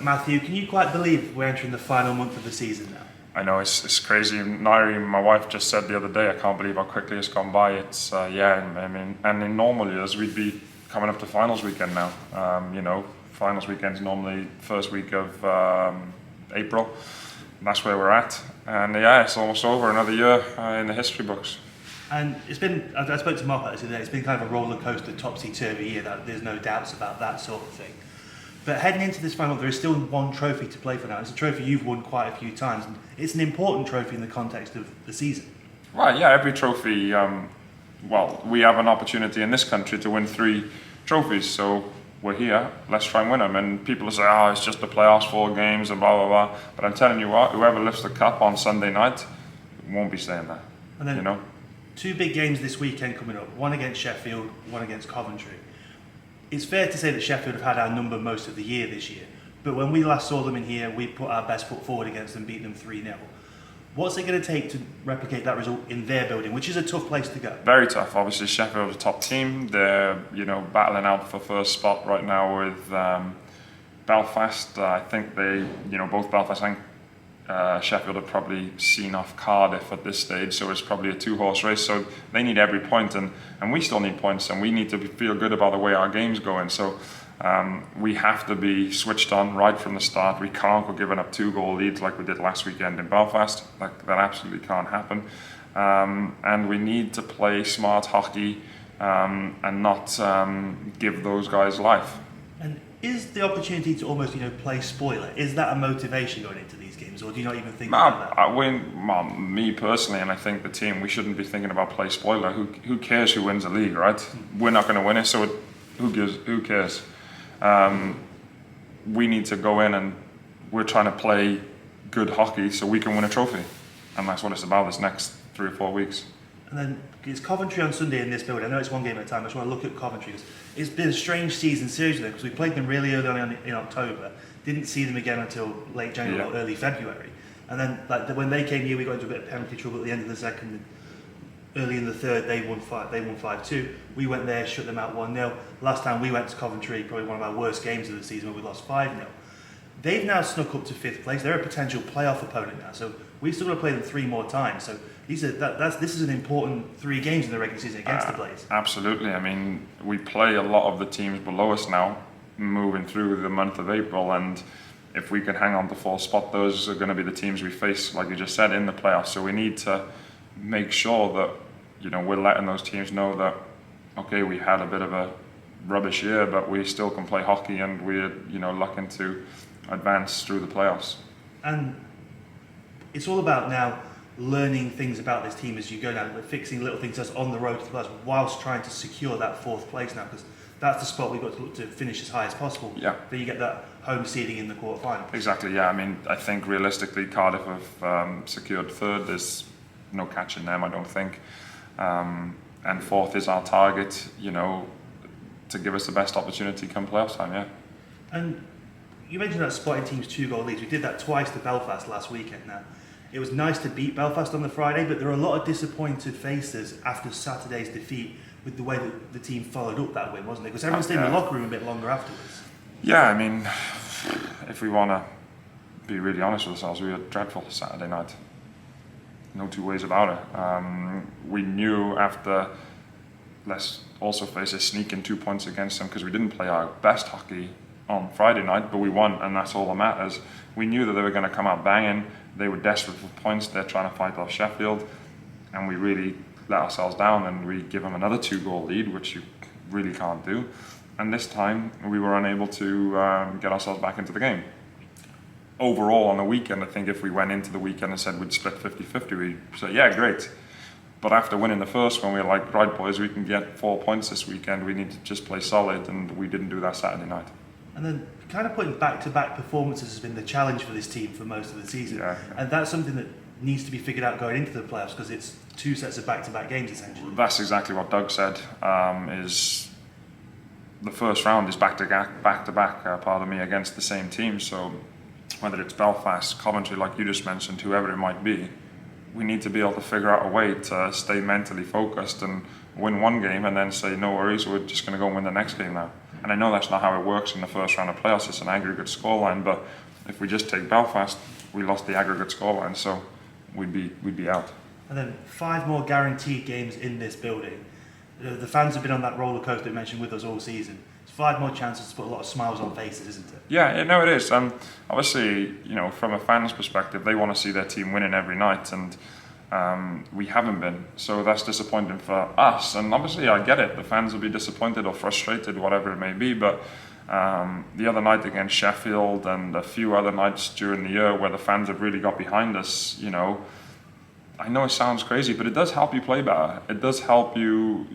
Matthew, can you quite believe we're entering the final month of the season now? I know it's crazy. Nairi, my wife, just said the other day, I can't believe how quickly it's gone by. It's and in normal years we'd be coming up to finals weekend now. Finals weekend's normally first week of April. And that's where we're at, and it's almost over. Another year in the history books. And it's been, I spoke to Mark about this today, it's been kind of a roller coaster, topsy-turvy year, that there's no doubts about that sort of thing. But heading into this final, there is still one trophy to play for now. It's a trophy you've won quite a few times, and it's an important trophy in the context of the season. Right, yeah, every trophy, we have an opportunity in this country to win 3 trophies, so we're here, let's try and win them. And people say, it's just the playoffs, 4 games, and blah, blah, blah. But I'm telling you what, whoever lifts the cup on Sunday night won't be staying there, and then, 2 big games this weekend coming up, one against Sheffield, one against Coventry. It's fair to say that Sheffield have had our number most of the year this year, but when we last saw them in here, we put our best foot forward against them, beat them 3-0. What's it going to take to replicate that result in their building, which is a tough place to go? Very tough. Obviously, Sheffield are the top team. They're battling out for first spot right now with Belfast. I think they, both Belfast and Sheffield have probably seen off Cardiff at this stage, so it's probably a 2-horse race. So they need every point, and we still need points, and we need to feel good about the way our game's going. So we have to be switched on right from the start. We can't go giving up 2-goal leads like we did last weekend in Belfast. That absolutely can't happen. And we need to play smart hockey and not give those guys life. And is the opportunity to almost, play spoiler, is that a motivation going into these games, or do you not even think about that? Me personally, and I think the team, we shouldn't be thinking about play spoiler. Who cares who wins the league, right? We're not going to win it, so who cares? We need to go in and we're trying to play good hockey so we can win a trophy. And that's what it's about this next 3 or 4 weeks. And then it's Coventry on Sunday in this building. I know it's one game at a time. I just want to look at Coventry. It's been a strange season seriously because we played them really early on in October. Didn't see them again until late January or early February. And then when they came here, we got into a bit of penalty trouble at the end of the second. Early in the third, they won 5-2. We went there, shut them out 1-0. Last time we went to Coventry, probably one of our worst games of the season, where we lost 5-0. They've now snuck up to 5th place. They're a potential playoff opponent now, so we've still got to play them 3 more times. So this is an important 3 games in the regular season against the Blaze. Absolutely. I mean, we play a lot of the teams below us now, moving through the month of April, and if we can hang on to 4th spot, those are going to be the teams we face, like you just said, in the playoffs. So we need to make sure that we're letting those teams know that we had a bit of a rubbish year, but we still can play hockey, and we're looking to advance through the playoffs. And it's all about now learning things about this team as you go down, fixing little things just on the road to the playoffs, whilst trying to secure that 4th place now, because that's the spot we've got to look to finish as high as possible. Yeah. But you get that home seeding in the quarterfinals. Exactly. Yeah. I mean, I think realistically, Cardiff have secured 3rd. There's no catching them, I don't think. And 4th is our target, to give us the best opportunity come playoff time, yeah. And you mentioned that spotting teams 2-goal leads. We did that twice to Belfast last weekend. Now, it was nice to beat Belfast on the Friday, but there are a lot of disappointed faces after Saturday's defeat with the way that the team followed up that win, wasn't it? Because everyone stayed in the locker room a bit longer afterwards. Yeah, I mean, if we want to be really honest with ourselves, we were dreadful Saturday night. No 2 ways about it. We knew after, let's also face it, sneaking 2 points against them because we didn't play our best hockey on Friday night, but we won, and that's all that matters. We knew that they were going to come out banging. They were desperate for points. They're trying to fight off Sheffield, and we really let ourselves down, and we give them another 2-goal lead, which you really can't do. And this time, we were unable to get ourselves back into the game. Overall, on the weekend, I think if we went into the weekend and said we'd split 50-50, we'd say, yeah, great. But after winning the first one, we were like, right, boys, we can get 4 points this weekend. We need to just play solid, and we didn't do that Saturday night. And then kind of putting back-to-back performances has been the challenge for this team for most of the season. Yeah. And that's something that needs to be figured out going into the playoffs, because it's 2 sets of back-to-back games, essentially. That's exactly what Doug said, is the first round is back-to-back, pardon me, against the same team. So whether it's Belfast, Coventry, like you just mentioned, whoever it might be, we need to be able to figure out a way to stay mentally focused and win one game and then say, no worries, we're just going to go and win the next game now. And I know that's not how it works in the first round of playoffs. It's an aggregate scoreline, but if we just take Belfast, we lost the aggregate scoreline, so we'd be out. And then 5 more guaranteed games in this building. The fans have been on that roller coaster we mentioned with us all season. It's 5 more chances to put a lot of smiles on faces, isn't it? Yeah, no, it is. Obviously, from a fan's perspective, they want to see their team winning every night, and we haven't been. So that's disappointing for us. And obviously, I get it. The fans will be disappointed or frustrated, whatever it may be. But the other night against Sheffield and a few other nights during the year where the fans have really got behind us, I know it sounds crazy, but it does help you play better. It does help you,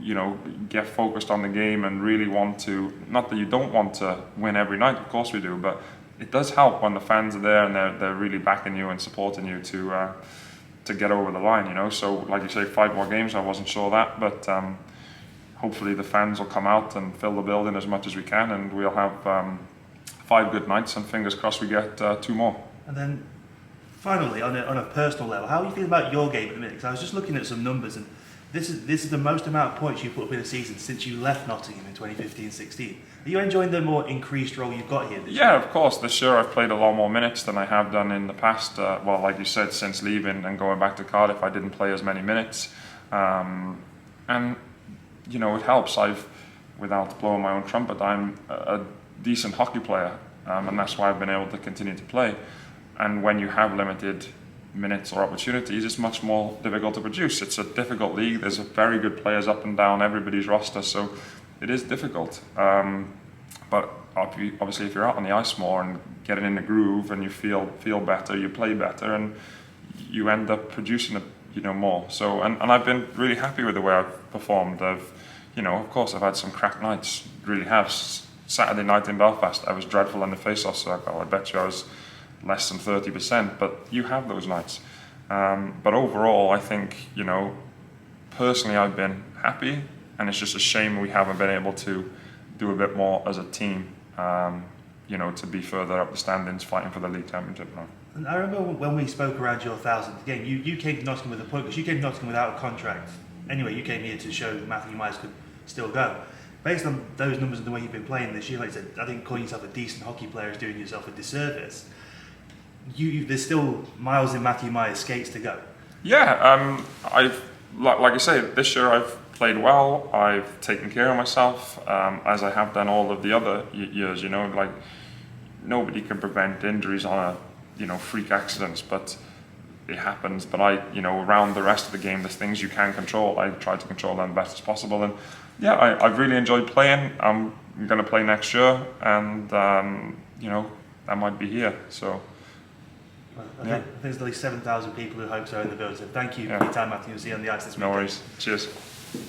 get focused on the game and really want to, not that you don't want to win every night, of course we do, but it does help when the fans are there and they're really backing you and supporting you to get over the line, So like you say, 5 more games, I wasn't sure of that, but hopefully the fans will come out and fill the building as much as we can, and we'll have 5 good nights, and fingers crossed we get 2 more. And then finally, on a personal level, how are you feeling about your game at the minute? Because I was just looking at some numbers, and this is the most amount of points you've put up in a season since you left Nottingham in 2015-16. Are you enjoying the more increased role you've got here this year? Yeah, of course. This year I've played a lot more minutes than I have done in the past. Well, like you said, since leaving and going back to Cardiff, I didn't play as many minutes. And, it helps. Without blowing my own trumpet, I'm a decent hockey player, and that's why I've been able to continue to play. And when you have limited minutes or opportunities, it's much more difficult to produce. It's a difficult league. There's very good players up and down everybody's roster, so it is difficult. But obviously, if you're out on the ice more and getting in the groove and you feel better, you play better, and you end up producing more. So, and I've been really happy with the way I've performed. Of course, I've had some crap nights. Really have. Saturday night in Belfast, I was dreadful in the face-off circle. I bet you I was less than 30%, but you have those nights. But overall, I think, personally I've been happy, and it's just a shame we haven't been able to do a bit more as a team, to be further up the standings fighting for the league championship now. And I remember when we spoke around your 1000th game, you came to Nottingham with a point, because you came to Nottingham without a contract. Anyway, you came here to show that Matthew Myers could still go. Based on those numbers and the way you've been playing this year, like I said, I think calling yourself a decent hockey player is doing yourself a disservice. There's still miles in Matthew Myers' skates to go. Yeah, I've like I say, this year I've played well. I've taken care of myself, as I have done all of the other years. Like nobody can prevent injuries on freak accidents, but it happens. But around the rest of the game, there's things you can control. I try to control them best as possible, and yeah, I've really enjoyed playing. I'm going to play next year, and I might be here. So. I think there's at least 7,000 people who hope so in the building. So thank you for your time, Matthew. See you on the ice this weekend. No worries. Cheers.